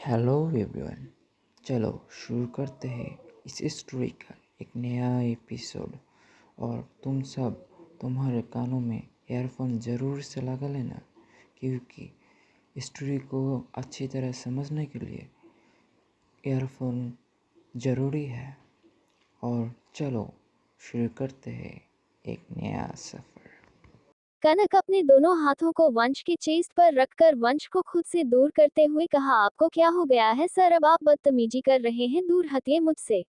Hello everyone. चलो शुरू करते हैं इस स्टोरी का एक नया एपिसोड। और तुम सब तुम्हारे कानों में ईयरफोन ज़रूर से लगा लेना, क्योंकि स्टोरी को अच्छी तरह समझने के लिए ईयरफोन ज़रूरी है। और चलो शुरू करते हैं एक नया सफ़र। कनक अपने दोनों हाथों को वंश के चेस्ट पर रखकर वंश को खुद से दूर करते हुए कहा, आपको क्या हो गया है सर, अब आप बदतमीजी कर रहे हैं, दूर हटिए मुझसे।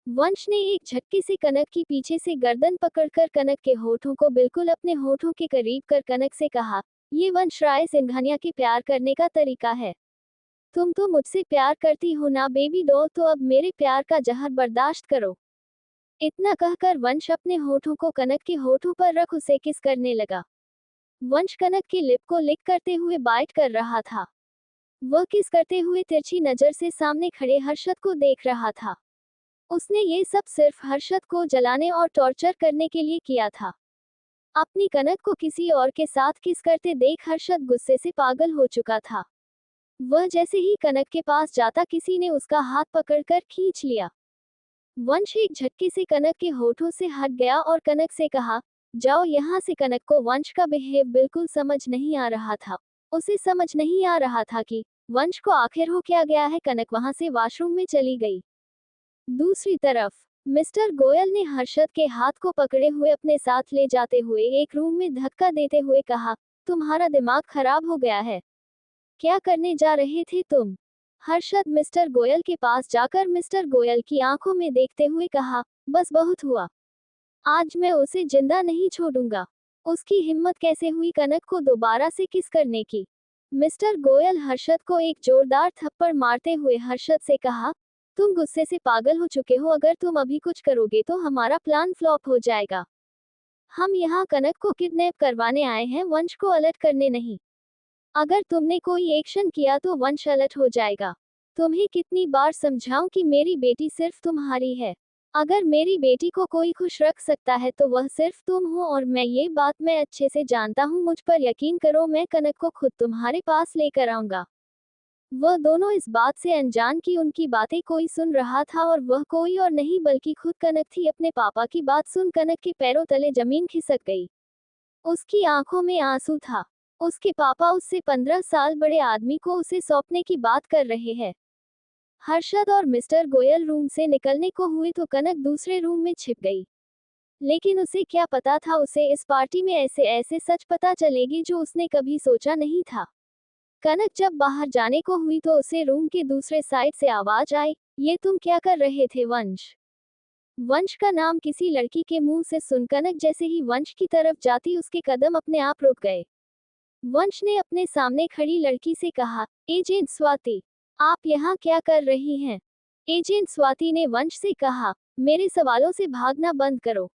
वंश ने एक झटके से कनक की पीछे से गर्दन पकड़कर कनक के होठों को बिल्कुल अपने होठों के करीब कर कनक से कहा, ये वंश राय सिंघानिया के प्यार करने का तरीका है। तुम तो मुझसे प्यार करती हो ना बेबी डॉल, तो अब मेरे प्यार का जहर बर्दाश्त करो। इतना कहकर वंश अपने होठों को कनक के होठों पर रख उसे किस करने लगा। वंश कनक की लिप को लिक करते हुए बाइट कर रहा था। वह किस करते हुए तिरछी नजर से सामने खड़े हर्षद को देख रहा था। उसने ये सब सिर्फ हर्षद को जलाने और टॉर्चर करने के लिए किया था। अपनी कनक को किसी और के साथ किस करते देख हर्षद गुस्से से पागल हो चुका था। वह जैसे ही कनक के पास जाता किसी ने उसका हाथ पकड़कर खींच लिया। वंश एक झटके से कनक के होठों से हट गया और कनक से कहा, जाओ यहाँ से। कनक को वंश का बिहेव बिल्कुल समझ नहीं आ रहा था। उसे समझ नहीं आ रहा था कि वंश को आखिर हो क्या गया है। कनक वहां से वॉशरूम में चली गई। दूसरी तरफ मिस्टर गोयल ने हर्षद के हाथ को पकड़े हुए अपने साथ ले जाते हुए एक रूम में धक्का देते हुए कहा, तुम्हारा दिमाग खराब हो गया है, क्या करने जा रहे थे तुम। हर्षद मिस्टर गोयल के पास जाकर मिस्टर गोयल की आंखों में देखते हुए कहा, बस बहुत हुआ, आज मैं उसे जिंदा नहीं छोड़ूंगा। उसकी हिम्मत कैसे हुई कनक को दोबारा से किस करने की। मिस्टर गोयल हर्षद को एक जोरदार थप्पड़ मारते हुए हर्षद से कहा, तुम गुस्से से पागल हो चुके हो, अगर तुम अभी कुछ करोगे तो हमारा प्लान फ्लॉप हो जाएगा। हम यहाँ कनक को किडनैप करवाने आए हैं, वंश को अलर्ट करने नहीं। अगर तुमने कोई एक्शन किया तो वंश अलर्ट हो जाएगा। तुम्हें कितनी बार समझाऊं कि मेरी बेटी सिर्फ तुम्हारी है। अगर मेरी बेटी को कोई खुश रख सकता है तो वह सिर्फ तुम हो, और ये बात मैं अच्छे से जानता हूँ। मुझ पर यकीन करो, मैं कनक को खुद तुम्हारे पास लेकर आऊंगा। वह दोनों इस बात से अनजान कि उनकी बातें कोई सुन रहा था, और वह कोई और नहीं बल्कि खुद कनक थी। अपने पापा की बात सुन कनक के पैरों तले जमीन खिसक गई। उसकी आंखों में आंसू था। उसके पापा उससे 15 साल बड़े आदमी को उसे सौंपने की बात कर रहे हैं। हर्षद और मिस्टर गोयल रूम से निकलने को हुए तो कनक दूसरे रूम में छिप गई। लेकिन उसे क्या पता था, उसे इस पार्टी में ऐसे ऐसे सच पता चलेगी जो उसने कभी सोचा नहीं था। कनक जब बाहर जाने को हुई तो उसे रूम के दूसरे साइड से आवाज आई, ये तुम क्या कर रहे थे वंश। वंश का नाम किसी लड़की के मुंह से सुन कनक जैसे ही वंश की तरफ जाती उसके कदम अपने आप रुक गए। वंश ने अपने सामने खड़ी लड़की से कहा, एजेंट स्वाति, आप यहाँ क्या कर रही हैं। एजेंट स्वाति ने वंश से कहा, मेरे सवालों से भागना बंद करो।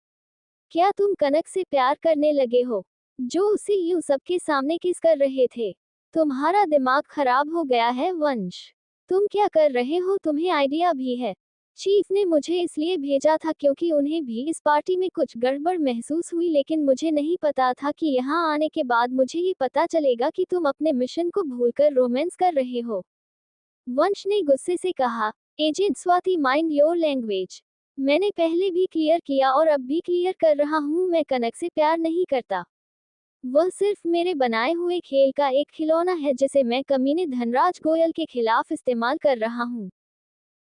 क्या तुम कनक से प्यार करने लगे हो, जो उसे यूं सबके सामने किस कर रहे थे। तुम्हारा दिमाग खराब हो गया है वंश। तुम क्या कर रहे हो, तुम्हें आइडिया भी है। चीफ ने मुझे इसलिए भेजा था क्योंकि उन्हें भी इस पार्टी में कुछ गड़बड़ महसूस हुई, लेकिन मुझे नहीं पता था कि यहाँ आने के बाद मुझे ये पता चलेगा कि तुम अपने मिशन को भूलकर रोमांस कर रहे हो। वंश ने गुस्से से कहा, agent Swati, mind your language. मैंने पहले भी क्लियर किया और अब भी क्लियर कर रहा हूँ, मैं कनक से प्यार नहीं करता। वह सिर्फ मेरे बनाए हुए खेल का एक खिलौना है जिसे मैं कमीने धनराज गोयल के खिलाफ इस्तेमाल कर रहा हूँ।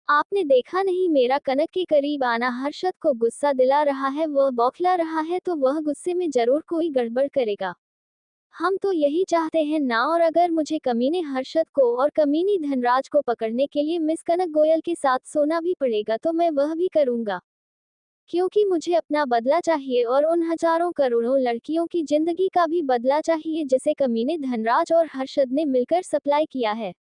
आपने देखा नहीं, मेरा कनक के करीब आना हर्षद को गुस्सा दिला रहा है। वह बौखला रहा है तो वह गुस्से में जरूर कोई गड़बड़ करेगा। हम तो यही चाहते हैं ना, और अगर मुझे कमीने हर्षद को और कमीनी धनराज को पकड़ने के लिए मिस कनक गोयल के साथ सोना भी पड़ेगा तो मैं वह भी करूंगा, क्योंकि मुझे अपना बदला चाहिए और उन हजारों करोड़ों लड़कियों की जिंदगी का भी बदला चाहिए जिसे कमीने धनराज और हर्षद ने मिलकर सप्लाई किया है।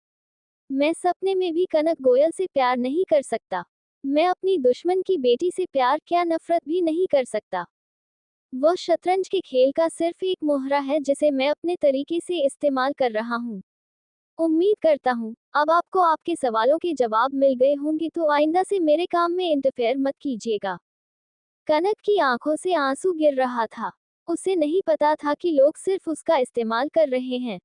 मैं सपने में भी कनक गोयल से प्यार नहीं कर सकता। मैं अपनी दुश्मन की बेटी से प्यार क्या नफरत भी नहीं कर सकता। वह शतरंज के खेल का सिर्फ एक मोहरा है जिसे मैं अपने तरीके से इस्तेमाल कर रहा हूँ। उम्मीद करता हूँ अब आपको आपके सवालों के जवाब मिल गए होंगे, तो आइंदा से मेरे काम में इंटरफेयर मत कीजिएगा। कनक की आंखों से आंसू गिर रहा था। उसे नहीं पता था कि लोग सिर्फ उसका इस्तेमाल कर रहे हैं।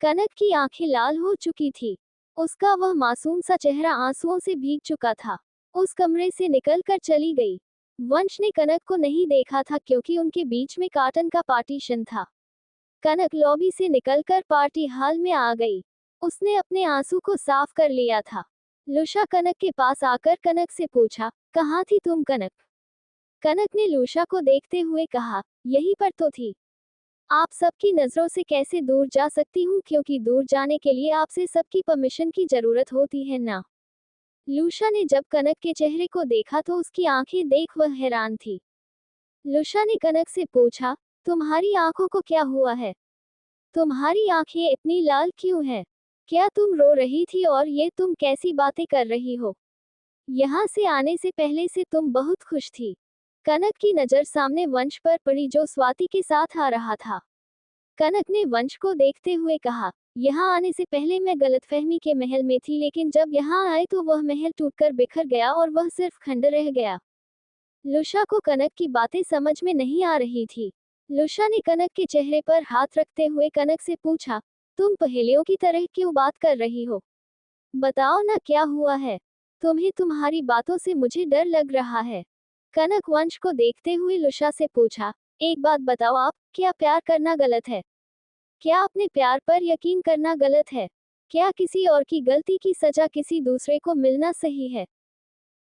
कनक की आंखें लाल हो चुकी थी। उसका वह मासूम सा चेहरा आंसुओं से भीग चुका था। उस कमरे से निकलकर चली गई। वंश ने कनक को नहीं देखा था क्योंकि उनके बीच में कार्टन का पार्टीशन था। कनक लॉबी से निकलकर पार्टी हॉल में आ गई। उसने अपने आंसू को साफ कर लिया था। लुशा कनक के पास आकर कनक से पूछा, कहाँ थी तुम कनक? कनक ने लुशा को देखते हुए कहा, यहीं पर तो थी। आप सबकी नजरों से कैसे दूर जा सकती हूँ, क्योंकि दूर जाने के लिए आपसे सबकी परमिशन की जरूरत होती है ना। लुशा ने जब कनक के चेहरे को देखा तो उसकी आंखें देख वह हैरान थी। लुशा ने कनक से पूछा, तुम्हारी आंखों को क्या हुआ है? तुम्हारी आंखें इतनी लाल क्यों हैं? क्या तुम रो रही थी और ये तुम कैसी बातें कर रही हो? यहाँ से आने से पहले से तुम बहुत खुश थी। कनक की नजर सामने वंश पर पड़ी जो स्वाति के साथ आ रहा था। कनक ने वंश को देखते हुए कहा, यहाँ आने से पहले मैं गलतफहमी के महल में थी, लेकिन जब यहाँ आए तो वह महल टूटकर बिखर गया और वह सिर्फ खंडर रह गया। लुशा को कनक की बातें समझ में नहीं आ रही थी। लुशा ने कनक के चेहरे पर हाथ रखते हुए कनक से पूछा, तुम पहेलियों की तरह क्यों बात कर रही हो? बताओ ना क्या हुआ है? तुम्हें तुम्हारी बातों से मुझे डर लग रहा है। कनक वंश को देखते हुए लुशा से पूछा, एक बात बताओ, आप क्या प्यार करना गलत है? क्या अपने प्यार पर यकीन करना गलत है? क्या किसी और की गलती की सजा किसी दूसरे को मिलना सही है?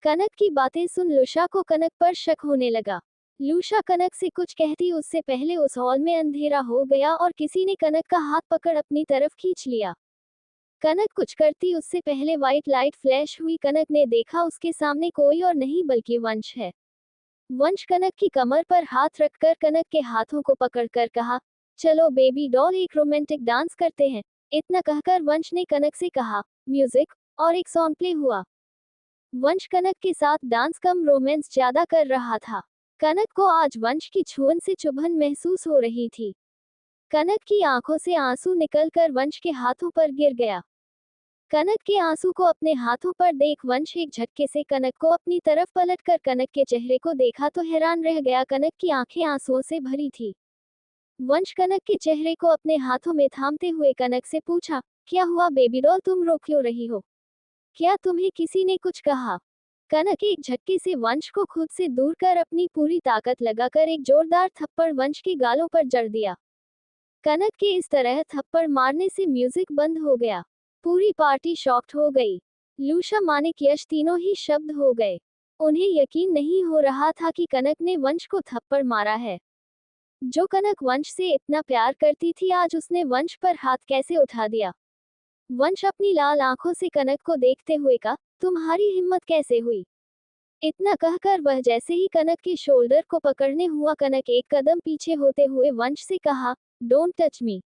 कनक की बातें सुन लुशा को कनक पर शक होने लगा। लुशा कनक से कुछ कहती उससे पहले उस हॉल में अंधेरा हो गया और किसी ने कनक का हाथ पकड़ अपनी तरफ खींच लिया। कनक कुछ करती उससे पहले व्हाइट लाइट फ्लैश हुई। कनक ने देखा उसके सामने कोई और नहीं बल्कि वंश है। वंश कनक की कमर पर हाथ रखकर कनक के हाथों को पकड़कर कहा, चलो बेबी डॉल, एक रोमांटिक डांस करते हैं। इतना कहकर वंश ने कनक से कहा, म्यूजिक, और एक सॉन्ग प्ले हुआ। वंश कनक के साथ डांस कम रोमांस ज्यादा कर रहा था। कनक को आज वंश की छुअन से चुभन महसूस हो रही थी। कनक की आंखों से आंसू निकलकर वंश के हाथों पर गिर गया। कनक के आंसू को अपने हाथों पर देख वंश एक झटके से कनक को अपनी तरफ पलटकर कनक के चेहरे को देखा तो हैरान रह गया। कनक की आंखें आंसुओं से भरी थी। वंश कनक के चेहरे को अपने हाथों में थामते हुए कनक से पूछा, क्या हुआ बेबी डॉल, तुम रो क्यों रही हो? क्या तुम्हें किसी ने कुछ कहा? कनक एक झटके से वंश को खुद से दूर कर अपनी पूरी ताकत लगाकर एक जोरदार थप्पड़ वंश के गालों पर जड़ दिया। कनक के इस तरह थप्पड़ मारने से म्यूजिक बंद हो गया। पूरी पार्टी शॉक्ड हो गई। लुशा, मानिक, यश तीनों ही शब्द हो गए। उन्हें यकीन नहीं हो रहा था कि कनक ने वंश को थप्पड़ मारा है। जो कनक वंश से इतना प्यार करती थी, आज उसने वंश पर हाथ कैसे उठा दिया? वंश अपनी लाल आंखों से कनक को देखते हुए कहा, तुम्हारी हिम्मत कैसे हुई? इतना कहकर वह जैसे ही कनक के शोल्डर को पकड़ने हुआ, कनक एक कदम पीछे होते हुए वंश से कहा, डोंट टच मी।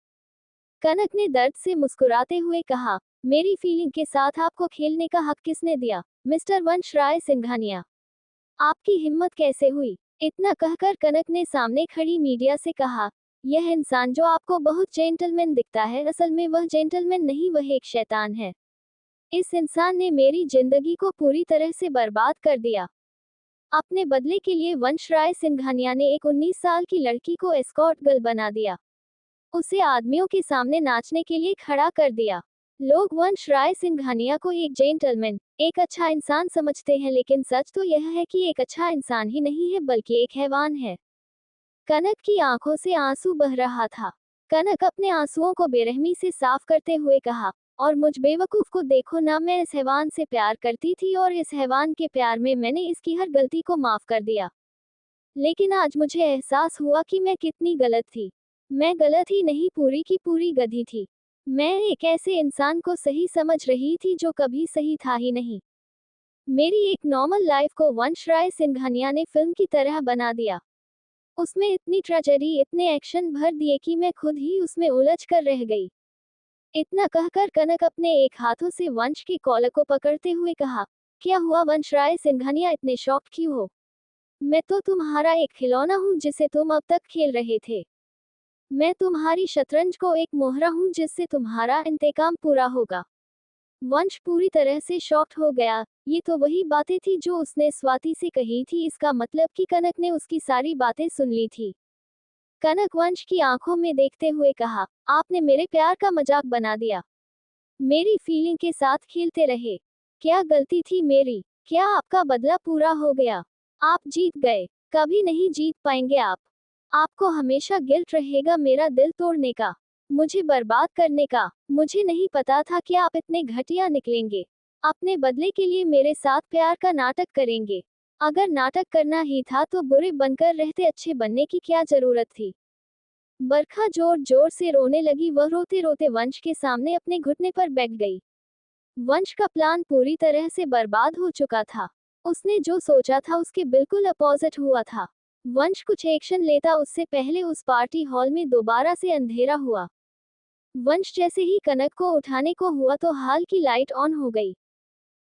कनक ने दर्द से मुस्कुराते हुए कहा, मेरी फीलिंग के साथ आपको खेलने का हक किसने दिया, मिस्टर वंश राय सिंघानिया? आपकी हिम्मत कैसे हुई? इतना कहकर कनक ने सामने खड़ी मीडिया से कहा, यह इंसान जो आपको बहुत जेंटलमैन दिखता है, असल में वह जेंटलमैन नहीं, वह एक शैतान है। इस इंसान ने मेरी जिंदगी को पूरी तरह से बर्बाद कर दिया। अपने बदले के लिए वंश राय सिंघानिया ने एक 19 साल की लड़की को एस्कॉर्ट गर्ल बना दिया। उसे आदमियों के सामने नाचने के लिए खड़ा कर दिया। लोग वंश राय सिंघानिया को एक जेंटलमैन, एक अच्छा इंसान समझते हैं, लेकिन सच तो यह है कि एक अच्छा इंसान ही नहीं है बल्कि एक हैवान है। कनक की आंखों से आंसू बह रहा था। कनक अपने आंसुओं को बेरहमी से साफ करते हुए कहा, और मुझ बेवकूफ को देखो ना, मैं इस हैवान से प्यार करती थी और इस हैवान के प्यार में मैंने इसकी हर गलती को माफ कर दिया। लेकिन आज मुझे एहसास हुआ कि मैं कितनी गलत थी। मैं गलत ही नहीं, पूरी की पूरी गधी थी। मैं एक ऐसे इंसान को सही समझ रही थी जो कभी सही था ही नहीं। मेरी एक नॉर्मल लाइफ को वंश राय सिंघानिया ने फिल्म की तरह बना दिया। उसमें इतनी ट्रेजेडी, इतने एक्शन भर दिए कि मैं खुद ही उसमें उलझ कर रह गई। इतना कहकर कनक अपने एक हाथों से वंश की कॉलर को पकड़ते हुए कहा, क्या हुआ वंश राय सिंघानिया, इतने शॉक्ड क्यों हो? मैं तो तुम्हारा एक खिलौना हूँ जिसे तुम अब तक खेल रहे थे। मैं तुम्हारी शतरंज को एक मोहरा हूँ जिससे तुम्हारा इंतकाम पूरा होगा। वंश पूरी तरह से शॉक्ड हो गया। ये तो वही बातें थी जो उसने स्वाति से कही थी, इसका मतलब कि कनक ने उसकी सारी बातें सुन ली थी। कनक वंश की आंखों में देखते हुए कहा, आपने मेरे प्यार का मजाक बना दिया। मेरी फीलिंग के साथ खेलते रहे। क्या गलती थी मेरी? क्या आपका बदला पूरा हो गया? आप जीत गए। कभी नहीं जीत पाएंगे आप। आपको हमेशा गिल्ट रहेगा मेरा दिल तोड़ने का, मुझे बर्बाद करने का। मुझे नहीं पता था कि आप इतने घटिया निकलेंगे। अपने बदले के लिए मेरे साथ प्यार का नाटक करेंगे। अगर नाटक करना ही था तो बुरे बनकर रहते, अच्छे बनने की क्या जरूरत थी? बरखा जोर जोर से रोने लगी। वह रोते रोते वंश के सामने अपने घुटने पर बैठ गई। वंश का प्लान पूरी तरह से बर्बाद हो चुका था। उसने जो सोचा था उसके बिल्कुल अपोजिट हुआ था। वंश कुछ एक्शन लेता उससे पहले उस पार्टी हॉल में दोबारा से अंधेरा हुआ। वंश जैसे ही कनक को उठाने को हुआ तो हाल की लाइट ऑन हो गई।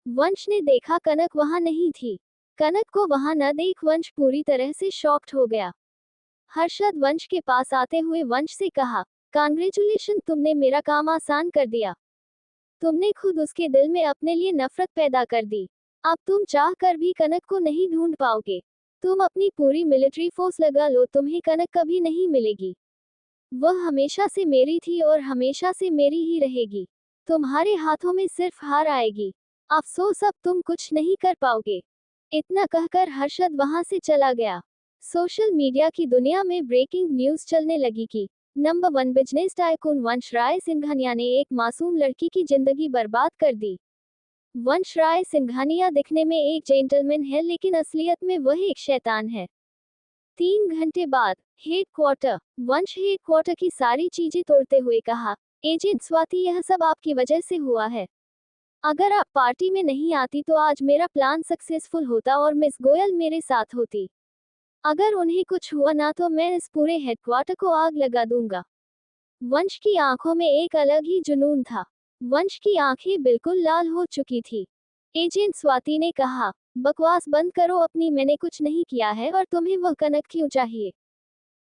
वंश ने देखा कनक वहां नहीं थी। कनक को वहां न देख वंश पूरी तरह से शॉक्ड हो गया। हर्षद वंश के पास आते हुए वंश से कहा, कांग्रेचुलेशन, तुमने मेरा काम आसान कर दिया। तुमने खुद उसके दिल में अपने लिए नफरत पैदा कर दी। अब तुम चाह कर भी कनक को नहीं ढूंढ पाओगे। तुम अपनी पूरी मिलिट्री फोर्स लगा लो, तुम्हें कनक कभी नहीं मिलेगी। वह हमेशा से मेरी थी और हमेशा से मेरी ही रहेगी। तुम्हारे हाथों में सिर्फ हार आएगी। अफसोस, अब तुम कुछ नहीं कर पाओगे। इतना कहकर हर्षद वहां से चला गया। सोशल मीडिया की दुनिया में ब्रेकिंग न्यूज चलने लगी कि नंबर 1 बिजनेस टाइकून वंश राय सिंघानिया ने एक मासूम लड़की की जिंदगी बर्बाद कर दी। वंश राय सिंघानिया दिखने में एक जेंटलमैन है, लेकिन असलियत में वह एक शैतान है। 3 घंटे बाद हेडक्वार्टर। वंश हेडक्वार्टर की सारी चीजें तोड़ते हुए कहा, एजेंट स्वाति, यह सब आपकी वजह से हुआ है। अगर आप पार्टी में नहीं आती तो आज मेरा प्लान सक्सेसफुल होता और मिस गोयल मेरे साथ होती। अगर उन्हें कुछ हुआ ना तो मैं इस पूरे हेडक्वार्टर को आग लगा दूंगा। वंश की आंखों में एक अलग ही जुनून था। वंश की आंखें बिल्कुल लाल हो चुकी थी। एजेंट स्वाति ने कहा, बकवास बंद करो अपनी, मैंने कुछ नहीं किया है और तुम्हें वह कनक क्यों चाहिए?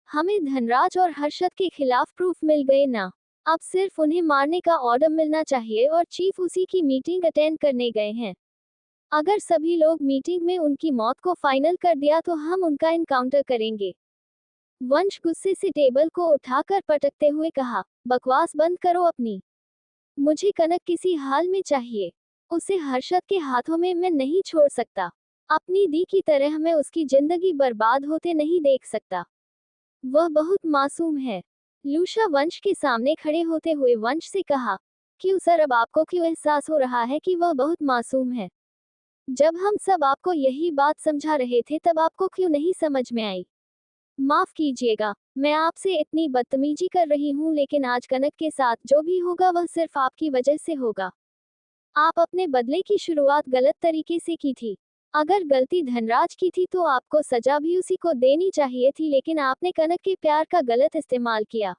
हमें धनराज और हर्षद के खिलाफ प्रूफ मिल गए ना। अब सिर्फ उन्हें मारने का ऑर्डर मिलना चाहिए और चीफ उसी की मीटिंग अटेंड करने गए हैं। अगर सभी लोग मीटिंग में उनकी मौत को फाइनल कर दिया तो हम उनका इनकाउंटर करेंगे। वंश गुस्से से टेबल को उठाकर पटकते हुए कहा, बकवास बंद करो अपनी। मुझे कनक किसी हाल में चाहिए। उसे हर्षद के हाथों में मैं नहीं छोड़ सकता। अपनी दी की तरह मैं उसकी जिंदगी बर्बाद होते नहीं देख सकता। वह बहुत मासूम है। लूशा वंश के सामने खड़े होते हुए वंश से कहा, क्यों सर, अब आपको क्यों एहसास हो रहा है कि वह बहुत मासूम है? जब हम सब आपको यही बात समझा रहे थे तब आपको क्यों नहीं समझ में आई? माफ कीजिएगा, मैं आपसे इतनी बदतमीजी कर रही हूँ, लेकिन आज कनक के साथ जो भी होगा वह सिर्फ आपकी वजह से होगा। आप अपने बदले की शुरुआत गलत तरीके से की थी। अगर गलती धनराज की थी तो आपको सजा भी उसी को देनी चाहिए थी, लेकिन आपने कनक के प्यार का गलत इस्तेमाल किया।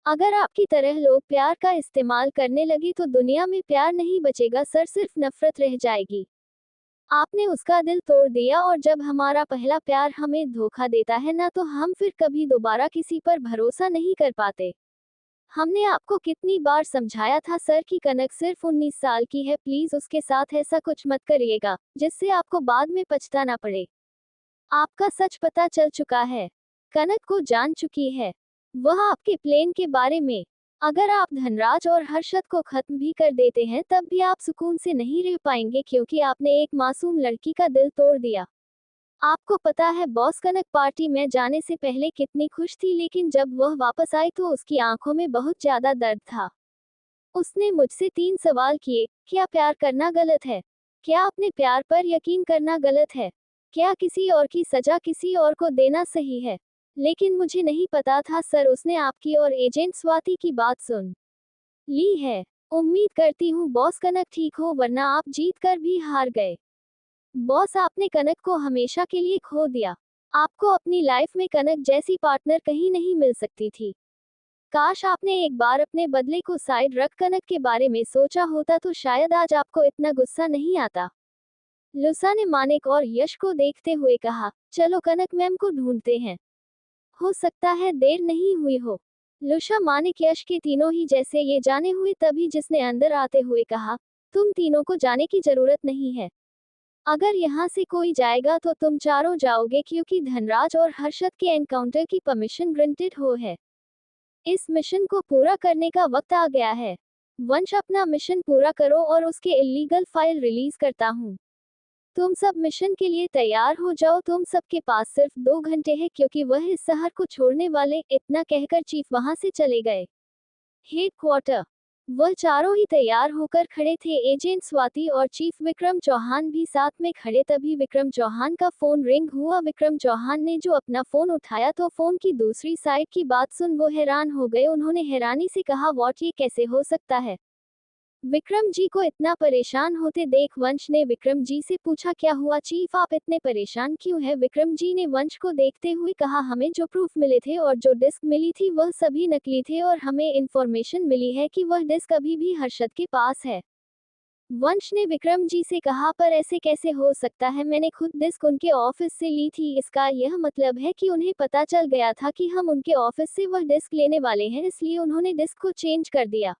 अगर आपकी तरह लोग प्यार का इस्तेमाल करने लगे तो दुनिया में प्यार नहीं बचेगा सर, सिर्फ नफरत रह जाएगी। आपने उसका दिल तोड़ दिया और जब हमारा पहला प्यार हमें धोखा देता है ना तो हम फिर कभी दोबारा किसी पर भरोसा नहीं कर पाते। हमने आपको कितनी बार समझाया था सर कि कनक सिर्फ 19 साल की है, प्लीज उसके साथ ऐसा कुछ मत करिएगा जिससे आपको बाद में पछताना पड़े। आपका सच पता चल चुका है। कनक को जान चुकी है। वह आपके प्लेन के बारे में। अगर आप धनराज और हर्षद को खत्म भी कर देते हैं तब भी आप सुकून से नहीं रह पाएंगे, क्योंकि आपने एक मासूम लड़की का दिल तोड़ दिया। आपको पता है बॉस, कनक पार्टी में जाने से पहले कितनी खुश थी, लेकिन जब वह वापस आई तो उसकी आंखों में बहुत ज्यादा दर्द था। उसने मुझसे 3 सवाल किए, क्या प्यार करना गलत है? क्या अपने प्यार पर यकीन करना गलत है? क्या किसी और की सजा किसी और को देना सही है? लेकिन मुझे नहीं पता था सर, उसने आपकी और एजेंट स्वाति की बात सुन ली है। उम्मीद करती हूँ बॉस कनक ठीक हो, वरना आप जीत कर भी हार गए। बॉस, आपने कनक को हमेशा के लिए खो दिया। आपको अपनी लाइफ में कनक जैसी पार्टनर कहीं नहीं मिल सकती थी। काश आपने एक बार अपने बदले को साइड रख कनक के बारे में सोचा होता तो शायद आज आपको इतना गुस्सा नहीं आता। लुसा ने मानिक और यश को देखते हुए कहा, चलो कनक मैम को ढूंढते हैं। हो सकता है देर नहीं हुई हो। लुशा, मानिक, यश के तीनों ही जैसे ये जाने हुए तभी जिसने अंदर आते हुए कहा, तुम तीनों को जाने की जरूरत नहीं है। अगर यहाँ से कोई जाएगा तो तुम चारों जाओगे, क्योंकि धनराज और हर्षद के एनकाउंटर की परमिशन ग्रांटेड हो है। इस मिशन को पूरा करने का वक्त आ गया है। वंश अपना मिशन पूरा करो और उसके इलीगल फाइल रिलीज करता हूँ। तुम सब मिशन के लिए तैयार हो जाओ, तुम सबके पास सिर्फ 2 घंटे हैं क्योंकि वह इस शहर को छोड़ने वाले, इतना कहकर चीफ वहां से चले गए। हेडक्वार्टर। वह चारों ही तैयार होकर खड़े थे, एजेंट स्वाति और चीफ विक्रम चौहान भी साथ में खड़े। तभी विक्रम चौहान का फोन रिंग हुआ। विक्रम चौहान ने जो अपना फोन उठाया तो फोन की दूसरी साइड की बात सुन वो हैरान हो गए। उन्होंने हैरानी से कहा, व्हाट, ये कैसे हो सकता है? विक्रम जी को इतना परेशान होते देख वंश ने विक्रम जी से पूछा, क्या हुआ चीफ, आप इतने परेशान क्यों हैं? विक्रम जी ने वंश को देखते हुए कहा, हमें जो प्रूफ मिले थे और जो डिस्क मिली थी वह सभी नकली थे और हमें इंफॉर्मेशन मिली है कि वह डिस्क अभी भी हर्षद के पास है। वंश ने विक्रम जी से कहा, पर ऐसे कैसे हो सकता है? मैंने खुद डिस्क उनके ऑफिस से ली थी। इसका यह मतलब है कि उन्हें पता चल गया था कि हम उनके ऑफिस से वह डिस्क लेने वाले हैं, इसलिए उन्होंने डिस्क को चेंज कर दिया।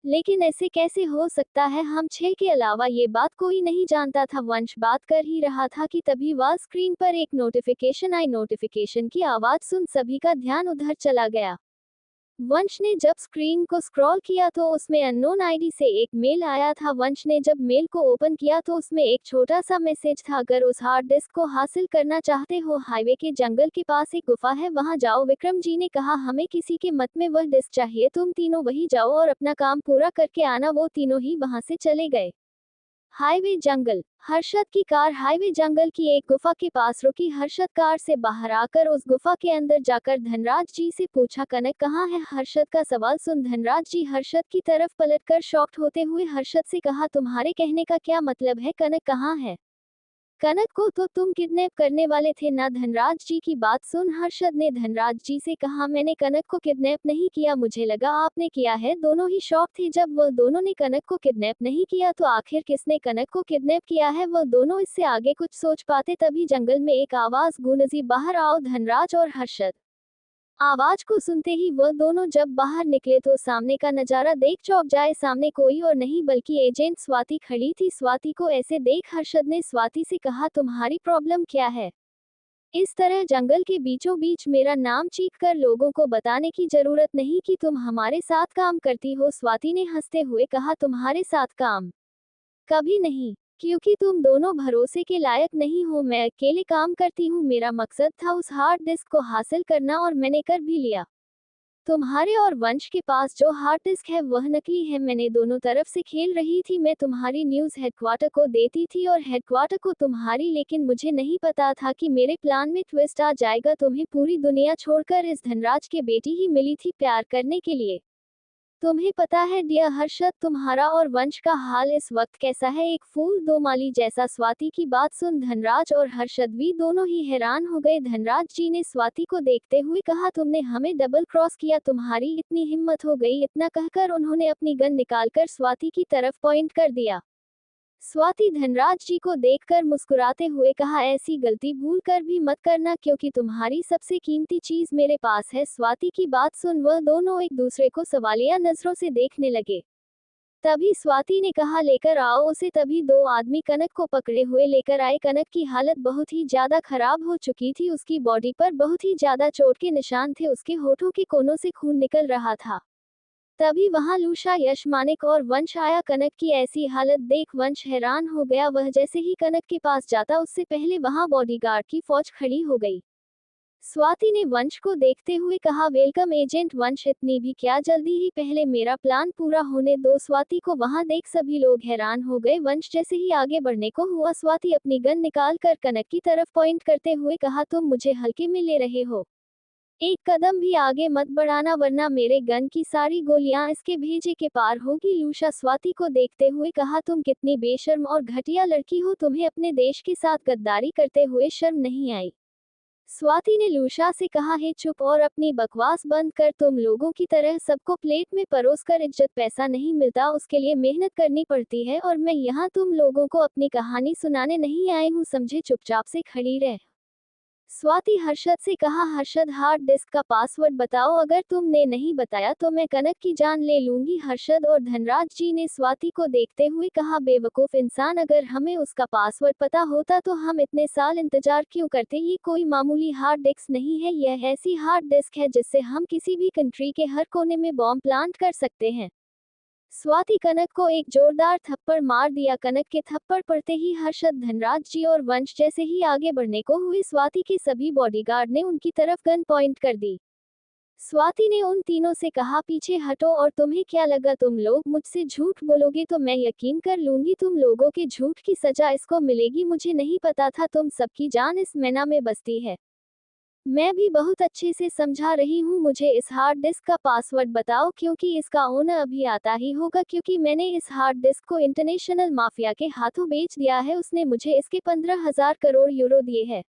लेकिन ऐसे कैसे हो सकता है? हम 6 के अलावा ये बात कोई नहीं जानता था। वंश बात कर ही रहा था कि तभी वह स्क्रीन पर एक नोटिफिकेशन आई। नोटिफिकेशन की आवाज सुन सभी का ध्यान उधर चला गया। वंश ने जब स्क्रीन को स्क्रॉल किया तो उसमें अननोन आईडी से एक मेल आया था। वंश ने जब मेल को ओपन किया तो उसमें एक छोटा सा मैसेज था, अगर उस हार्ड डिस्क को हासिल करना चाहते हो, हाईवे के जंगल के पास एक गुफा है, वहां जाओ। विक्रम जी ने कहा, हमें किसी के मत में वह डिस्क चाहिए, तुम तीनों वही जाओ और अपना काम पूरा करके आना। वो तीनों ही वहां से चले गए। हाईवे जंगल। हर्षद की कार हाईवे जंगल की एक गुफा के पास रुकी। हर्षद कार से बाहर आकर उस गुफा के अंदर जाकर धनराज जी से पूछा, कनक कहाँ है? हर्षद का सवाल सुन धनराज जी हर्षद की तरफ पलटकर शॉक्ड होते हुए हर्षद से कहा, तुम्हारे कहने का क्या मतलब है? कनक कहाँ है? कनक को तो तुम किडनैप करने वाले थे ना? धनराज जी की बात सुन हर्षद ने धनराज जी से कहा, मैंने कनक को किडनैप नहीं किया, मुझे लगा आपने किया है। दोनों ही शॉक थे। जब वह दोनों ने कनक को किडनैप नहीं किया तो आखिर किसने कनक को किडनैप किया है? वह दोनों इससे आगे कुछ सोच पाते तभी जंगल में एक आवाज गूंजी, बाहर आओ। धनराज और हर्षद। आवाज को सुनते ही वह दोनों जब बाहर निकले तो सामने का नजारा देख चौंक जाए। सामने कोई और नहीं बल्कि एजेंट स्वाति खड़ी थी। स्वाति को ऐसे देख हर्षद ने स्वाति से कहा, तुम्हारी प्रॉब्लम क्या है? इस तरह जंगल के बीचों बीच मेरा नाम चीख कर लोगों को बताने की जरूरत नहीं कि तुम हमारे साथ काम करती हो। स्वाति ने हंसते हुए कहा, तुम्हारे साथ काम? कभी नहीं, क्योंकि तुम दोनों भरोसे के लायक नहीं हो। मैं अकेले काम करती हूँ। मेरा मकसद था उस हार्ड डिस्क को हासिल करना और मैंने कर भी लिया। तुम्हारे और वंश के पास जो हार्ड डिस्क है वह नकली है। मैंने दोनों तरफ से खेल रही थी। मैं तुम्हारी न्यूज़ हेडक्वार्टर को देती थी और हेडक्वार्टर को तुम्हारी, लेकिन मुझे नहीं पता था कि मेरे प्लान में ट्विस्ट आ जाएगा। तुम्हें पूरी दुनिया छोड़कर इस धनराज के बेटी ही मिली थी प्यार करने के लिए। तुम्हें पता है डियर हर्षद, तुम्हारा और वंश का हाल इस वक्त कैसा है? एक फूल दो माली जैसा। स्वाति की बात सुन धनराज और हर्षद भी दोनों ही हैरान हो गए। धनराज जी ने स्वाति को देखते हुए कहा, तुमने हमें डबल क्रॉस किया, तुम्हारी इतनी हिम्मत हो गई? इतना कहकर उन्होंने अपनी गन निकालकर स्वाति की तरफ पॉइंट कर दिया। स्वाति धनराज जी को देखकर मुस्कुराते हुए कहा, ऐसी गलती भूल कर भी मत करना क्योंकि तुम्हारी सबसे कीमती चीज मेरे पास है। स्वाति की बात सुन वह दोनों एक दूसरे को सवालिया नजरों से देखने लगे। तभी स्वाति ने कहा, लेकर आओ उसे। तभी दो आदमी कनक को पकड़े हुए लेकर आए। कनक की हालत बहुत ही ज्यादा खराब हो चुकी थी। उसकी बॉडी पर बहुत ही ज्यादा चोट के निशान थे। उसके होठों के कोनों से खून निकल रहा था। तभी वहां लूशा, यश, मानिक और वंश आया। कनक की ऐसी हालत देख वंश हैरान हो गया। वह जैसे ही कनक के पास जाता उससे पहले वहां बॉडीगार्ड की फौज खड़ी हो गई। स्वाति ने वंश को देखते हुए कहा, वेलकम एजेंट वंश, इतनी भी क्या जल्दी? ही पहले मेरा प्लान पूरा होने दो। स्वाति को वहां देख सभी लोग हैरान हो गए। वंश जैसे ही आगे बढ़ने को हुआ, स्वाति अपनी गन निकाल कर कनक की तरफ पॉइंट करते हुए कहा, तुम मुझे हल्के में ले रहे हो? एक कदम भी आगे मत बढ़ाना वरना मेरे गन की सारी गोलियां इसके भेजे के पार होगी। लूशा स्वाति को देखते हुए कहा, तुम कितनी बेशर्म और घटिया लड़की हो, तुम्हें अपने देश के साथ गद्दारी करते हुए शर्म नहीं आई? स्वाति ने लूशा से कहा, हे चुप और अपनी बकवास बंद कर। तुम लोगों की तरह सबको प्लेट में परोस कर इज्जत पैसा नहीं मिलता, उसके लिए मेहनत करनी पड़ती है। और मैं यहाँ तुम लोगों को अपनी कहानी सुनाने नहीं आई हूँ, समझे? चुपचाप से खड़ी रह। स्वाति हर्षद से कहा, हर्षद हार्ड डिस्क का पासवर्ड बताओ, अगर तुमने नहीं बताया तो मैं कनक की जान ले लूंगी। हर्षद और धनराज जी ने स्वाति को देखते हुए कहा, बेवकूफ इंसान, अगर हमें उसका पासवर्ड पता होता तो हम इतने साल इंतजार क्यों करते? ये कोई मामूली हार्ड डिस्क नहीं है, यह ऐसी हार्ड डिस्क है जिससे हम किसी भी कंट्री के हर कोने में बॉम्ब प्लांट कर सकते हैं। स्वाति कनक को एक जोरदार थप्पड़ मार दिया। कनक के थप्पड़ पड़ते ही हर्षद, धनराज जी और वंश जैसे ही आगे बढ़ने को हुए, स्वाति के सभी बॉडीगार्ड ने उनकी तरफ गन पॉइंट कर दी। स्वाति ने उन तीनों से कहा, पीछे हटो। और तुम्हें क्या लगा तुम लोग मुझसे झूठ बोलोगे तो मैं यकीन कर लूंगी? तुम लोगों के झूठ की सजा इसको मिलेगी। मुझे नहीं पता था तुम सबकी जान इस मैना में बसती है। मैं भी बहुत अच्छे से समझा रही हूँ। मुझे इस हार्ड डिस्क का पासवर्ड बताओ, क्योंकि इसका ओनर अभी आता ही होगा, क्योंकि मैंने इस हार्ड डिस्क को इंटरनेशनल माफिया के हाथों बेच दिया है। उसने मुझे इसके 15,000 करोड़ यूरो दिए हैं।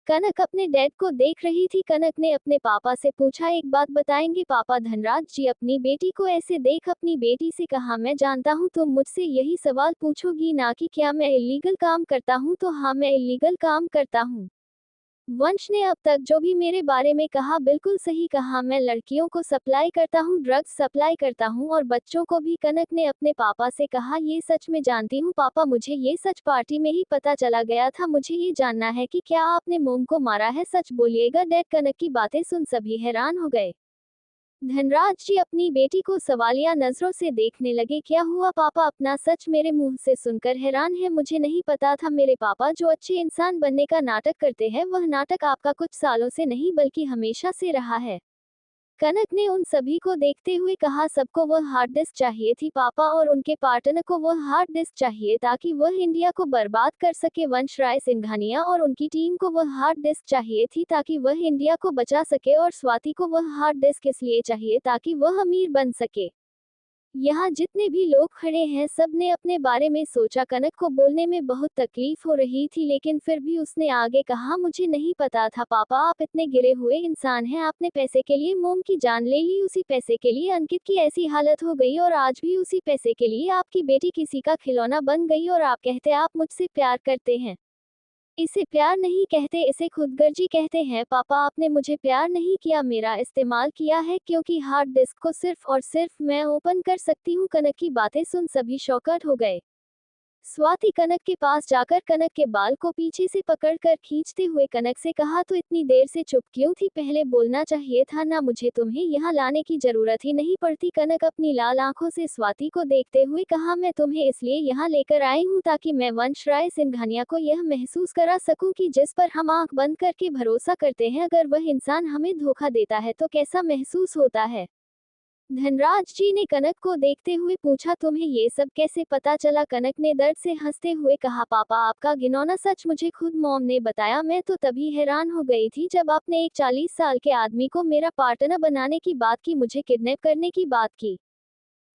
कनक अपने डैड को देख रही थी। कनक ने अपने पापा से पूछा, एक बात बताएंगे पापा? धनराज जी अपनी बेटी को ऐसे देख अपनी बेटी से कहा, मैं जानता हूँ तुम मुझसे यही सवाल पूछोगी ना कि क्या मैं इलीगल काम करता हूँ, तो हाँ मैं इलीगल काम करता हूँ। वंश ने अब तक जो भी मेरे बारे में कहा बिल्कुल सही कहा। मैं लड़कियों को सप्लाई करता हूँ, ड्रग्स सप्लाई करता हूँ और बच्चों को भी। कनक ने अपने पापा से कहा, ये सच में जानती हूँ पापा, मुझे ये सच पार्टी में ही पता चला गया था। मुझे ये जानना है कि क्या आपने मोम को मारा है? सच बोलिएगा डैड। कनक की बातें सुन सभी हैरान हो गए। धनराज जी अपनी बेटी को सवालिया नजरों से देखने लगे। क्या हुआ पापा? अपना सच मेरे मुंह से सुनकर हैरान है। मुझे नहीं पता था मेरे पापा जो अच्छे इंसान बनने का नाटक करते हैं, वह नाटक आपका कुछ सालों से नहीं बल्कि हमेशा से रहा है। कनक ने उन सभी को देखते हुए कहा, सबको वह हार्ड डिस्क चाहिए थी पापा, और उनके पार्टनर को वह हार्ड डिस्क चाहिए ताकि वह इंडिया को बर्बाद कर सके। वंश राय सिंघानिया और उनकी टीम को वह हार्ड डिस्क चाहिए थी ताकि वह इंडिया को बचा सके, और स्वाति को वह हार्ड डिस्क इसलिए चाहिए ताकि वह अमीर बन सके। यहाँ जितने भी लोग खड़े हैं सब ने अपने बारे में सोचा। कनक को बोलने में बहुत तकलीफ हो रही थी, लेकिन फिर भी उसने आगे कहा, मुझे नहीं पता था पापा, आप इतने गिरे हुए इंसान हैं। आपने पैसे के लिए मोम की जान ले ली, उसी पैसे के लिए अंकित की ऐसी हालत हो गई, और आज भी उसी पैसे के लिए आपकी बेटी किसी का खिलौना बन गई, और आप कहते आप मुझसे प्यार करते हैं। इसे प्यार नहीं कहते, इसे खुदगर्जी कहते हैं। पापा आपने मुझे प्यार नहीं किया, मेरा इस्तेमाल किया है, क्योंकि हार्ड डिस्क को सिर्फ और सिर्फ मैं ओपन कर सकती हूँ। कनक की बातें सुन सभी शॉकड हो गए। स्वाति कनक के पास जाकर कनक के बाल को पीछे से पकड़कर खींचते हुए कनक से कहा, तो इतनी देर से चुप क्यों थी? पहले बोलना चाहिए था ना, मुझे तुम्हें यहाँ लाने की जरूरत ही नहीं पड़ती। कनक अपनी लाल आंखों से स्वाति को देखते हुए कहा, मैं तुम्हें इसलिए यहाँ लेकर आई हूँ ताकि मैं वंश राय सिंघानिया को यह महसूस करा सकूं कि जिस पर हम आंख बंद करके भरोसा करते हैं, अगर वह इंसान हमें धोखा देता है तो कैसा महसूस होता है। धनराज जी ने कनक को देखते हुए पूछा, तुम्हें ये सब कैसे पता चला? कनक ने दर्द से हंसते हुए कहा, पापा आपका घिनौना सच मुझे खुद मॉम ने बताया। मैं तो तभी हैरान हो गई थी जब आपने एक 40 साल के आदमी को मेरा पार्टनर बनाने की बात की, मुझे किडनैप करने की बात की।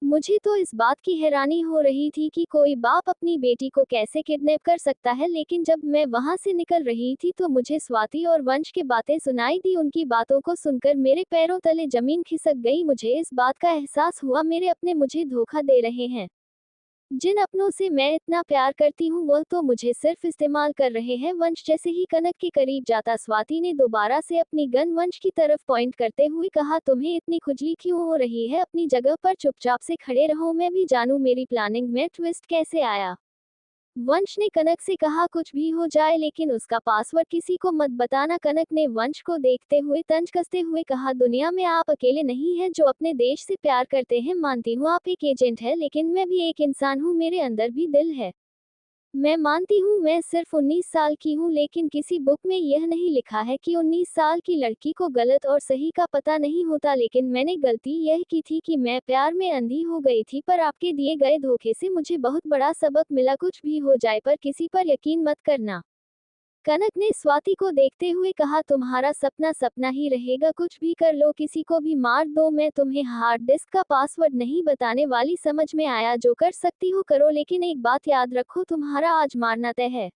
मुझे तो इस बात की हैरानी हो रही थी कि कोई बाप अपनी बेटी को कैसे किडनैप कर सकता है, लेकिन जब मैं वहां से निकल रही थी तो मुझे स्वाति और वंश की बातें सुनाई दी। उनकी बातों को सुनकर मेरे पैरों तले जमीन खिसक गई। मुझे इस बात का एहसास हुआ, मेरे अपने मुझे धोखा दे रहे हैं। जिन अपनों से मैं इतना प्यार करती हूँ वह तो मुझे सिर्फ इस्तेमाल कर रहे हैं। वंश जैसे ही कनक के करीब जाता, स्वाति ने दोबारा से अपनी गन वंश की तरफ पॉइंट करते हुए कहा, तुम्हें इतनी खुजली क्यों हो रही है? अपनी जगह पर चुपचाप से खड़े रहो, मैं भी जानूं मेरी प्लानिंग में ट्विस्ट कैसे आया। वंश ने कनक से कहा, कुछ भी हो जाए लेकिन उसका पासवर्ड किसी को मत बताना। कनक ने वंश को देखते हुए तंज कसते हुए कहा, दुनिया में आप अकेले नहीं हैं जो अपने देश से प्यार करते हैं। मानती हूँ आप एक एजेंट है, लेकिन मैं भी एक इंसान हूँ, मेरे अंदर भी दिल है। मैं मानती हूँ मैं सिर्फ 19 साल की हूँ, लेकिन किसी बुक में यह नहीं लिखा है कि 19 साल की लड़की को गलत और सही का पता नहीं होता। लेकिन मैंने गलती यह की थी कि मैं प्यार में अंधी हो गई थी, पर आपके दिए गए धोखे से मुझे बहुत बड़ा सबक मिला। कुछ भी हो जाए पर किसी पर यकीन मत करना। कनक ने स्वाति को देखते हुए कहा, तुम्हारा सपना सपना ही रहेगा, कुछ भी कर लो, किसी को भी मार दो, मैं तुम्हें हार्ड डिस्क का पासवर्ड नहीं बताने वाली। समझ में आया? जो कर सकती हो करो, लेकिन एक बात याद रखो, तुम्हारा आज मारना तय है।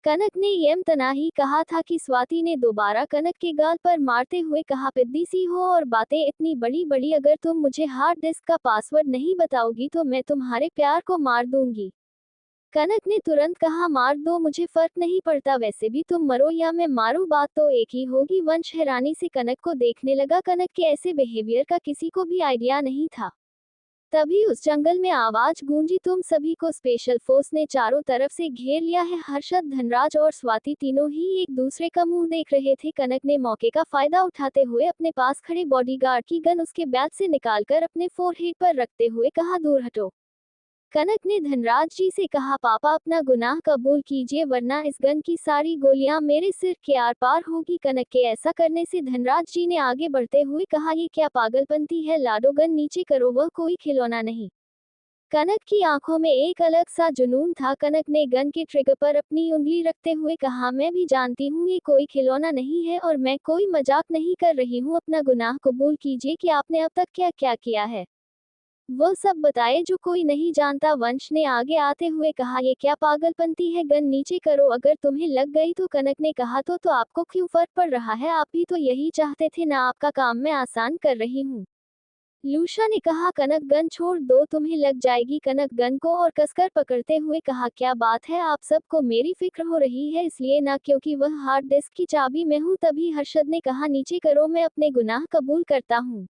कनक ने यम तना ही कहा था कि स्वाति ने दोबारा कनक के गाल पर मारते हुए कहा, पिद्दी सी हो और बातें इतनी बड़ी बड़ी, अगर तुम मुझे हार्ड डिस्क का पासवर्ड नहीं बताओगी तो मैं तुम्हारे प्यार को मार दूंगी। कनक ने तुरंत कहा, मार दो, मुझे फर्क नहीं पड़ता, वैसे भी तुम मरो या मैं मारूं, बात तो एक ही होगी। वंश हैरानी से कनक को देखने लगा। कनक के ऐसे बिहेवियर का किसी को भी आइडिया नहीं था। तभी उस जंगल में आवाज गूंजी, तुम सभी को स्पेशल फोर्स ने चारों तरफ से घेर लिया है। हर्षद, धनराज और स्वाति तीनों ही एक दूसरे का मुंह देख रहे थे। कनक ने मौके का फायदा उठाते हुए अपने पास खड़े बॉडीगार्ड की गन उसके बैग से निकालकर अपने फोरहेड पर रखते हुए कहा, दूर हटो। कनक ने धनराज जी से कहा, पापा अपना गुनाह कबूल कीजिए वरना इस गन की सारी गोलियां मेरे सिर के आर पार होगी। कनक के ऐसा करने से धनराज जी ने आगे बढ़ते हुए कहा, ये क्या पागलपंती है लाडो, गन नीचे करो, वह कोई खिलौना नहीं। कनक की आंखों में एक अलग सा जुनून था। कनक ने गन के ट्रिगर पर अपनी उंगली रखते हुए कहा, मैं भी जानती हूँ ये कोई खिलौना नहीं है और मैं कोई मजाक नहीं कर रही हूँ। अपना गुनाह कबूल कीजिए कि आपने अब तक क्या क्या किया है, वो सब बताए जो कोई नहीं जानता। वंश ने आगे आते हुए कहा, ये क्या पागलपंती है, गन नीचे करो, अगर तुम्हें लग गई तो। कनक ने कहा, तो आपको क्यों फर्क पड़ रहा है, आप भी तो यही चाहते थे ना, आपका काम मैं आसान कर रही हूँ। लूशा ने कहा, कनक गन छोड़ दो, तुम्हें लग जाएगी। कनक गन को और कसकर पकड़ते हुए कहा, क्या बात है, आप सबको मेरी फिक्र हो रही है, इसलिए ना क्योंकि वह हार्ड डिस्क की चाबी मैं हूँ। तभी हर्षद ने कहा, नीचे करो, मैं अपने गुनाह कबूल करता हूँ।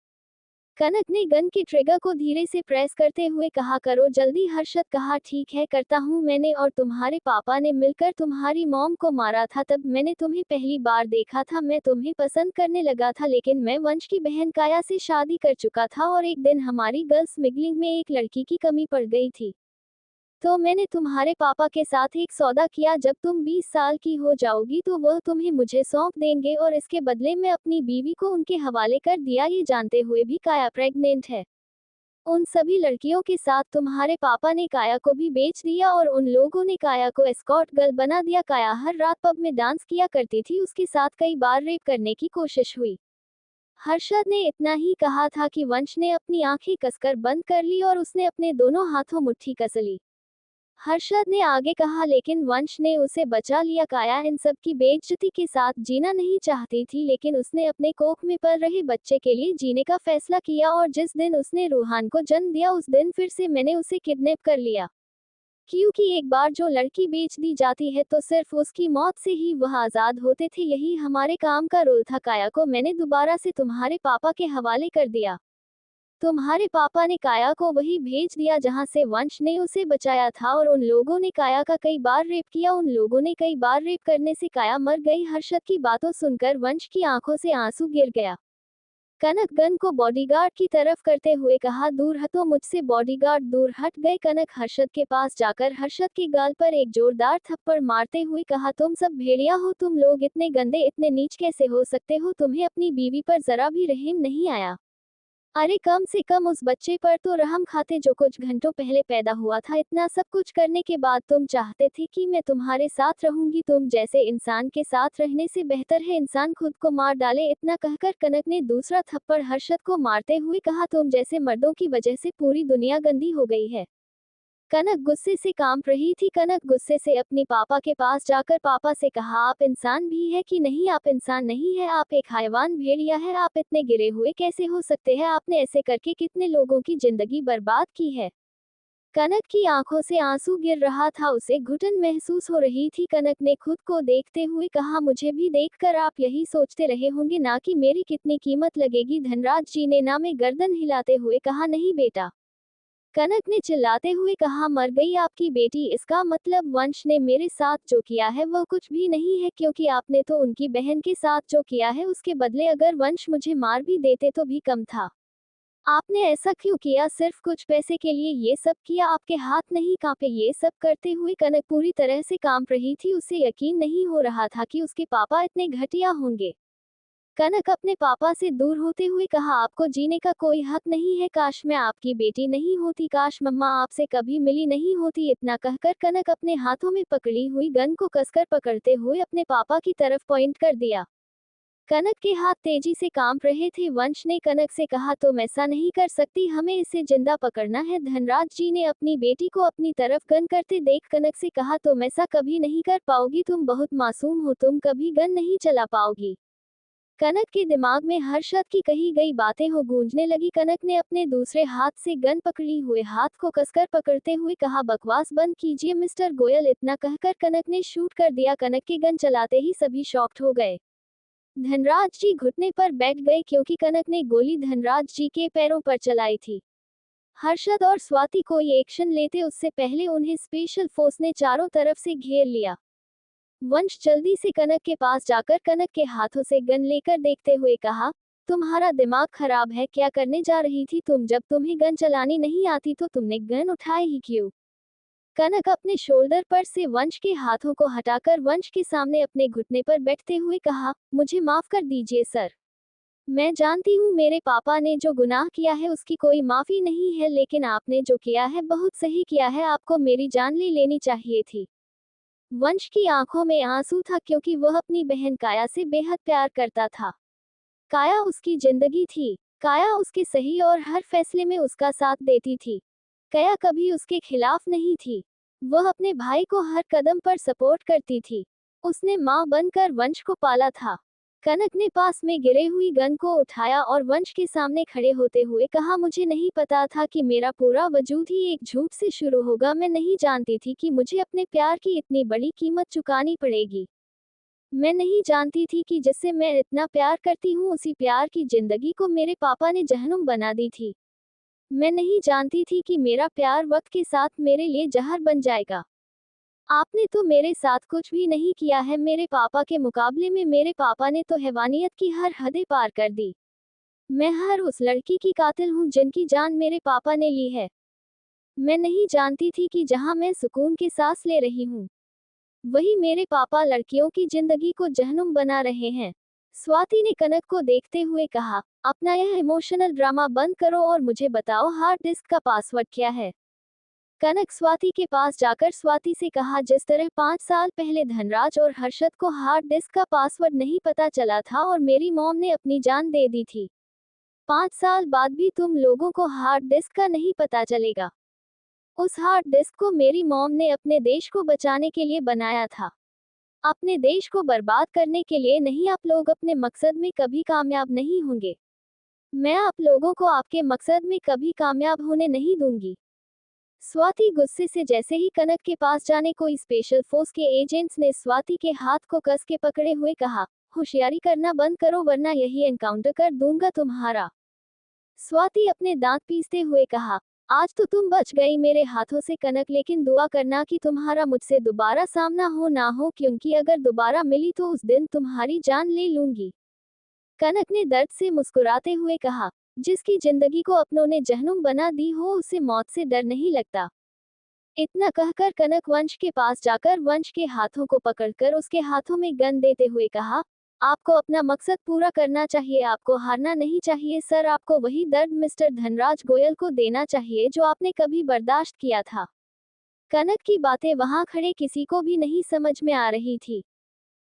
कनक ने गन के ट्रिगर को धीरे से प्रेस करते हुए कहा, करो जल्दी। हर्षद कहा, ठीक है करता हूँ। मैंने और तुम्हारे पापा ने मिलकर तुम्हारी मॉम को मारा था, तब मैंने तुम्हें पहली बार देखा था। मैं तुम्हें पसंद करने लगा था, लेकिन मैं वंश की बहन काया से शादी कर चुका था और एक दिन हमारी गर्ल स्मगलिंग में एक लड़की की कमी पड़ गई थी। तो मैंने तुम्हारे पापा के साथ एक सौदा किया, जब तुम 20 साल की हो जाओगी तो वह तुम्हें मुझे सौंप देंगे और इसके बदले में अपनी बीवी को उनके हवाले कर दिया, ये जानते हुए भी काया प्रेग्नेंट है। उन सभी लड़कियों के साथ तुम्हारे पापा ने काया को भी बेच दिया और उन लोगों ने काया को एस्कॉर्ट गर्ल बना दिया। काया हर रात पब में डांस किया करती थी, उसके साथ कई बार रेप करने की कोशिश हुई। हर्षद ने इतना ही कहा था कि वंश ने अपनी आंखें कसकर बंद कर ली और उसने अपने दोनों हाथों मुट्ठी कस ली। हर्षद ने आगे कहा, लेकिन वंश ने उसे बचा लिया। काया इन सब की बेइज्जती के साथ जीना नहीं चाहती थी, लेकिन उसने अपने कोख में पल रहे बच्चे के लिए जीने का फैसला किया और जिस दिन उसने रूहान को जन्म दिया उस दिन फिर से मैंने उसे किडनैप कर लिया। क्योंकि एक बार जो लड़की बेच दी जाती है तो सिर्फ उसकी मौत से ही वह आजाद होते थे, यही हमारे काम का रोल था। काया को मैंने दोबारा से तुम्हारे पापा के हवाले कर दिया। तुम्हारे पापा ने काया को वही भेज दिया जहां से वंश ने उसे बचाया था और उन लोगों ने काया का कई बार रेप किया, उन लोगों ने कई बार रेप करने से काया मर गई। हर्षद की बातों सुनकर वंश की आंखों से आंसू गिर गया। कनक गन को बॉडीगार्ड की तरफ करते हुए कहा, दूर हटो मुझसे। बॉडीगार्ड दूर हट गए। कनक हर्षद के पास जाकर हर्षद के गाल पर एक जोरदार थप्पड़ मारते हुए कहा, तुम सब भेड़िया हो, तुम लोग इतने गंदे इतने नीच कैसे हो सकते हो, तुम्हें अपनी बीवी पर जरा भी रहम नहीं आया। अरे कम से कम उस बच्चे पर तो रहम खाते जो कुछ घंटों पहले पैदा हुआ था। इतना सब कुछ करने के बाद तुम चाहते थे कि मैं तुम्हारे साथ रहूंगी, तुम जैसे इंसान के साथ रहने से बेहतर है इंसान खुद को मार डाले। इतना कहकर कनक ने दूसरा थप्पड़ हर्षद को मारते हुए कहा, तुम जैसे मर्दों की वजह से पूरी दुनिया गंदी हो गई है। कनक गुस्से से कांप रही थी। कनक गुस्से से अपने पापा के पास जाकर पापा से कहा, आप इंसान भी है कि नहीं, आप इंसान नहीं है, आप एक हैवान भेड़िया है, आप इतने गिरे हुए कैसे हो सकते हैं, आपने ऐसे करके कितने लोगों की जिंदगी बर्बाद की है। कनक की आंखों से आंसू गिर रहा था, उसे घुटन महसूस हो रही थी। कनक ने खुद को देखते हुए कहा, मुझे भी देखकर आप यही सोचते रहे होंगे ना कि मेरी कितनी कीमत लगेगी। धनराज जी ने ना में गर्दन हिलाते हुए कहा, नहीं बेटा। कनक ने चिल्लाते हुए कहा, मर गई आपकी बेटी, इसका मतलब वंश ने मेरे साथ जो किया है वह कुछ भी नहीं है, क्योंकि आपने तो उनकी बहन के साथ जो किया है उसके बदले अगर वंश मुझे मार भी देते तो भी कम था। आपने ऐसा क्यों किया, सिर्फ कुछ पैसे के लिए ये सब किया, आपके हाथ नहीं कांपे ये सब करते हुए। कनक पूरी तरह से कांप रही थी, उसे यकीन नहीं हो रहा था कि उसके पापा इतने घटिया होंगे। कनक अपने पापा से दूर होते हुए कहा, आपको जीने का कोई हक नहीं है, काश मैं आपकी बेटी नहीं होती, काश मम्मा आपसे कभी मिली नहीं होती। इतना कहकर कनक अपने हाथों में पकड़ी हुई गन को कसकर पकड़ते हुए अपने पापा की तरफ पॉइंट कर दिया। कनक के हाथ तेजी से कांप रहे थे। वंश ने कनक से कहा, तुम ऐसा नहीं कर सकती, हमें इसे जिंदा पकड़ना है। धनराज जी ने अपनी बेटी को अपनी तरफ गन करते देख कनक से कहा, तुम ऐसा कभी नहीं कर पाओगी, तुम बहुत मासूम हो, तुम कभी गन नहीं चला पाओगी। कनक के दिमाग में हर्षद की कही गई बातें हो गूंजने लगी। कनक ने अपने दूसरे हाथ से गन पकड़ी हुए हाथ को कसकर पकड़ते हुए कहा, बकवास बंद कीजिए मिस्टर गोयल। इतना कहकर कनक ने शूट कर दिया। कनक के गन चलाते ही सभी शॉक्ड हो गए। धनराज जी घुटने पर बैठ गए क्योंकि कनक ने गोली धनराज जी के पैरों पर चलाई थी। हर्षद और स्वाति कोई एक्शन लेते उससे पहले उन्हें स्पेशल फोर्स ने चारों तरफ से घेर लिया। वंश जल्दी से कनक के पास जाकर कनक के हाथों से गन लेकर देखते हुए कहा, तुम्हारा दिमाग खराब है, क्या करने जा रही थी तुम? जब तुम्हें गन चलानी नहीं आती तो तुमने गन उठाए ही क्यों? कनक अपने शोल्डर पर से वंश के हाथों को हटाकर वंश के सामने अपने घुटने पर बैठते हुए कहा, मुझे माफ कर दीजिए सर। मैं जानती हूँ मेरे पापा ने जो गुनाह किया है उसकी कोई माफी नहीं है, लेकिन आपने जो किया है बहुत सही किया है, आपको मेरी जान ले लेनी चाहिए थी। वंश की आंखों में आंसू था क्योंकि वह अपनी बहन काया से बेहद प्यार करता था। काया उसकी जिंदगी थी। काया उसके सही और हर फैसले में उसका साथ देती थी। काया कभी उसके खिलाफ नहीं थी। वह अपने भाई को हर कदम पर सपोर्ट करती थी। उसने मां बनकर वंश को पाला था। कनक ने पास में गिरे हुई गन को उठाया और वंश के सामने खड़े होते हुए कहा, मुझे नहीं पता था कि मेरा पूरा वजूद ही एक झूठ से शुरू होगा। मैं नहीं जानती थी कि मुझे अपने प्यार की इतनी बड़ी कीमत चुकानी पड़ेगी। मैं नहीं जानती थी कि जिससे मैं इतना प्यार करती हूँ उसी प्यार की जिंदगी को मेरे पापा ने जहन्नुम बना दी थी। मैं नहीं जानती थी कि मेरा प्यार वक्त के साथ मेरे लिए जहर बन जाएगा। आपने तो मेरे साथ कुछ भी नहीं किया है, मेरे पापा के मुकाबले में मेरे पापा ने तो हैवानियत की हर हदें पार कर दी। मैं हर उस लड़की की कातिल हूँ जिनकी जान मेरे पापा ने ली है। मैं नहीं जानती थी कि जहाँ मैं सुकून की सांस ले रही हूँ वही मेरे पापा लड़कियों की जिंदगी को जहन्नुम बना रहे हैं। स्वाति ने कनक को देखते हुए कहा, अपना यह इमोशनल ड्रामा बंद करो और मुझे बताओ हार्ड डिस्क का पासवर्ड क्या है। कनक स्वाति के पास जाकर स्वाति से कहा, जिस तरह 5 साल पहले धनराज और हर्षद को हार्ड डिस्क का पासवर्ड नहीं पता चला था और मेरी मॉम ने अपनी जान दे दी थी, 5 साल बाद भी तुम लोगों को हार्ड डिस्क का नहीं पता चलेगा। उस हार्ड डिस्क को मेरी मॉम ने अपने देश को बचाने के लिए बनाया था, अपने देश को बर्बाद करने के लिए नहीं। आप लोग अपने मकसद में कभी कामयाब नहीं होंगे। मैं आप लोगों को आपके मकसद में कभी कामयाब होने नहीं दूंगी। स्वाति गुस्से से जैसे ही कनक के पास जाने को स्पेशल फोर्स के एजेंट्स ने स्वाति के हाथ को कस के पकड़े हुए कहा, होशियारी करना बंद करो वरना यही एनकाउंटर कर दूंगा तुम्हारा। स्वाति अपने दांत पीसते हुए कहा, आज तो तुम बच गई मेरे हाथों से कनक, लेकिन दुआ करना कि तुम्हारा मुझसे दोबारा सामना हो ना हो, क्योंकि अगर दोबारा मिली तो उस दिन तुम्हारी जान ले लूंगी। कनक ने दर्द से मुस्कुराते हुए कहा, जिसकी जिंदगी को अपनों ने जहन्नुम बना दी हो उसे मौत से डर नहीं लगता। इतना कहकर कनक वंश के पास जाकर वंश के हाथों को पकड़कर उसके हाथों में गन देते हुए कहा, आपको अपना मकसद पूरा करना चाहिए, आपको हारना नहीं चाहिए सर। आपको वही दर्द मिस्टर धनराज गोयल को देना चाहिए जो आपने कभी बर्दाश्त किया था। कनक की बातें वहां खड़े किसी को भी नहीं समझ में आ रही थी।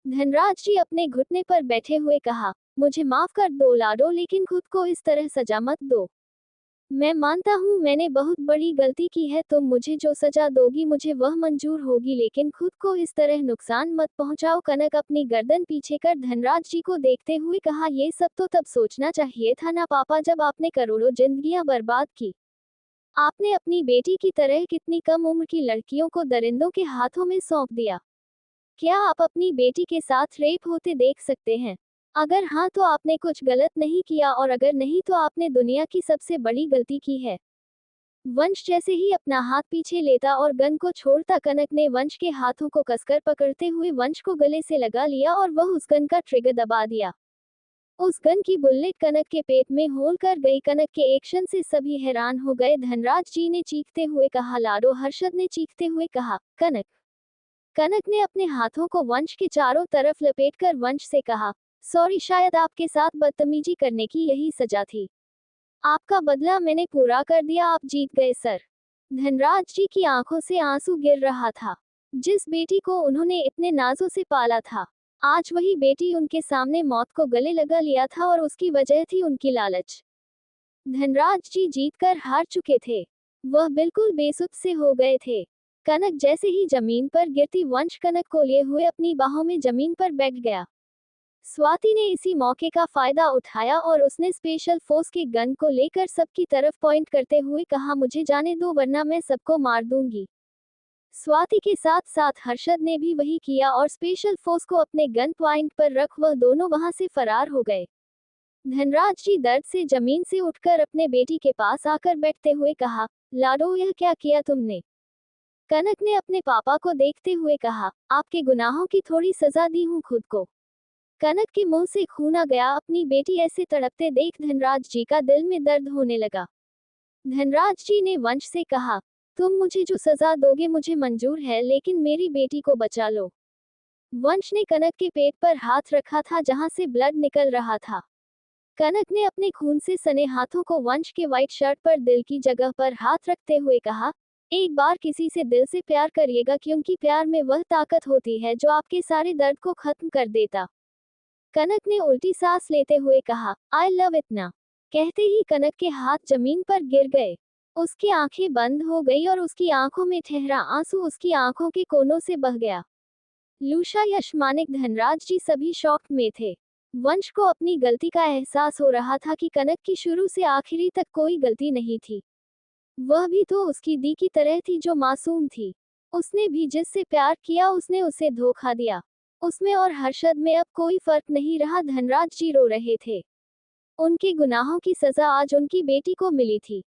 धनराज जी अपने घुटने पर बैठे हुए कहा, मुझे माफ कर दो लाडो, लेकिन खुद को इस तरह सजा मत दो। मैं मानता हूँ मैंने बहुत बड़ी गलती की है, तुम मुझे जो सजा दोगी मुझे वह मंजूर होगी, लेकिन खुद को इस तरह नुकसान मत पहुंचाओ। कनक अपनी गर्दन पीछे कर धनराज जी को देखते हुए कहा, ये सब तो तब सोचना चाहिए था ना पापा जब आपने करोड़ों जिंदगियां बर्बाद की। आपने अपनी बेटी की तरह कितनी कम उम्र की लड़कियों को दरिंदों के हाथों में सौंप दिया। क्या आप अपनी बेटी के साथ रेप होते देख सकते हैं? अगर हाँ तो आपने कुछ गलत नहीं किया, और अगर नहीं तो आपने दुनिया की सबसे बड़ी गलती की है। वंश जैसे ही अपना हाथ पीछे लेता और गन को छोड़ता, कनक ने वंश के हाथों को कसकर पकड़ते हुए वंश को गले से लगा लिया और वह उस गन का ट्रिगर दबा दिया। उस गन की बुलेट कनक के पेट में होल कर गई। कनक के एक्शन से सभी हैरान हो गए। धनराज जी ने चीखते हुए कहा, लाडो। हर्षद ने चीखते हुए कहा, कनक। कनक ने अपने हाथों को वंश के चारों तरफ लपेटकर वंश से कहा, सॉरी, शायद आपके साथ बदतमीजी करने की यही सजा थी। आपका बदला मैंने पूरा कर दिया, आप जीत गए सर। धनराज जी की आंखों से आंसू गिर रहा था। जिस बेटी को उन्होंने इतने नाजों से पाला था, आज वही बेटी उनके सामने मौत को गले लगा लिया था, और उसकी वजह थी उनकी लालच। धनराज जी जीतकर हार चुके थे। वह बिल्कुल बेसुध से हो गए थे। कनक जैसे ही जमीन पर गिरती, वंश कनक को लिए हुए अपनी बाहों में जमीन पर बैठ गया। स्वाति ने इसी मौके का फायदा उठाया और उसने स्पेशल फोर्स के गन को लेकर सबकी तरफ पॉइंट करते हुए कहा, मुझे जाने दो वरना मैं सबको मार दूंगी। स्वाति के साथ साथ हर्षद ने भी वही किया और स्पेशल फोर्स को अपने गन पॉइंट पर रख वह दोनों वहां से फरार हो गए। धनराज जी दर्द से जमीन से उठकर अपने बेटी के पास आकर बैठते हुए कहा, लाडो यह क्या किया तुमने? कनक ने अपने पापा को देखते हुए कहा, आपके गुनाहों की थोड़ी सजा दी हूँ खुद को। कनक के मुंह से खून आ गया। अपनी बेटी ऐसे तड़पते देख धनराज जी का दिल में दर्द होने लगा। धनराज जी ने वंश से कहा, तुम मुझे जो सजा दोगे मुझे मंजूर है, लेकिन मेरी बेटी को बचा लो। वंश ने कनक के पेट पर हाथ रखा था जहां से ब्लड निकल रहा था। कनक ने अपने खून से सने हाथों को वंश के व्हाइट शर्ट पर दिल की जगह पर हाथ रखते हुए कहा, एक बार किसी से दिल से प्यार करिएगा, क्योंकि प्यार में वह ताकत होती है जो आपके सारे दर्द को खत्म कर देता। कनक ने उल्टी सांस लेते हुए कहा, आई लव इतना। कहते ही कनक के हाथ जमीन पर गिर गए। उसकी आंखें बंद हो गई और उसकी आंखों में ठहरा आंसू उसकी आंखों के कोनों से बह गया। लूशा, यश, मानिक, धनराज जी सभी शॉक में थे। वंश को अपनी गलती का एहसास हो रहा था कि कनक की शुरू से आखिरी तक कोई गलती नहीं थी। वह भी तो उसकी दी की तरह थी जो मासूम थी। उसने भी जिससे प्यार किया उसने उसे धोखा दिया। उसमें और हर्षद में अब कोई फर्क नहीं रहा। धनराज जी रो रहे थे। उनके गुनाहों की सजा आज उनकी बेटी को मिली थी।